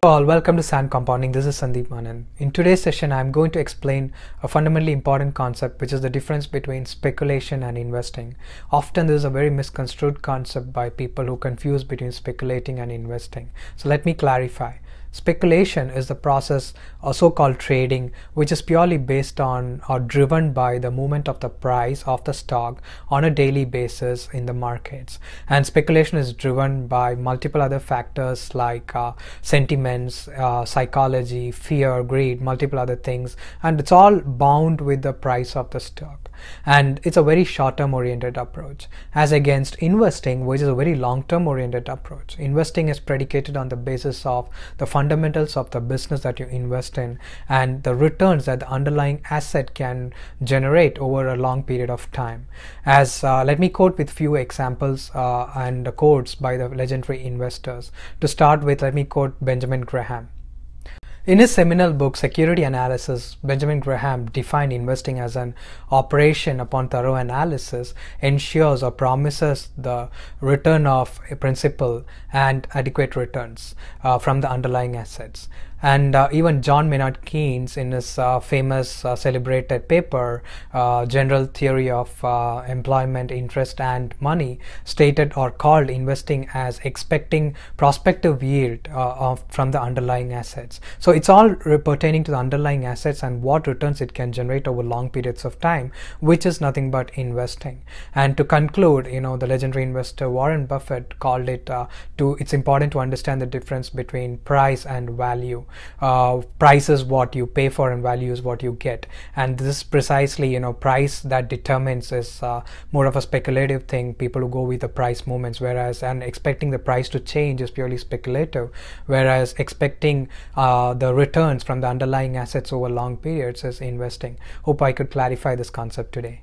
All, welcome to Sand Compounding. This is Sandeep Manan. In today's session, I'm going to explain a fundamentally important concept, which is the difference between speculation and investing. Often, this is a very misconstrued concept by people who confuse between speculating and investing. So let me clarify. Speculation is the process or so-called trading, which is purely based on or driven by the movement of the price of the stock on a daily basis in the markets. And speculation is driven by multiple other factors like sentiments, psychology, fear, greed, multiple other things, and it's all bound with the price of the stock. And it's a very short-term oriented approach, as against investing, which is a very long-term oriented approach. Investing is predicated on the basis of the fundamentals of the business that you invest in and the returns that the underlying asset can generate over a long period of time. As let me quote with few examples and quotes by the legendary investors. To start with, let me quote Benjamin Graham. In his seminal book Security Analysis, Benjamin Graham defined investing as an operation upon thorough analysis ensures or promises the return of a principal and adequate returns from the underlying assets. And even John Maynard Keynes, in his famous celebrated paper, General Theory of Employment, Interest and Money, stated or called investing as expecting prospective yield from the underlying assets. So it's all pertaining to the underlying assets and what returns it can generate over long periods of time, which is nothing but investing. And to conclude, the legendary investor Warren Buffett called it it's important to understand the difference between price and value. Price is what you pay for and value is what you get, and this is precisely price that determines is more of a speculative thing. People who go with the price movements, whereas and expecting the price to change is purely speculative, whereas expecting the returns from the underlying assets over long periods is investing. Hope I could clarify this concept today.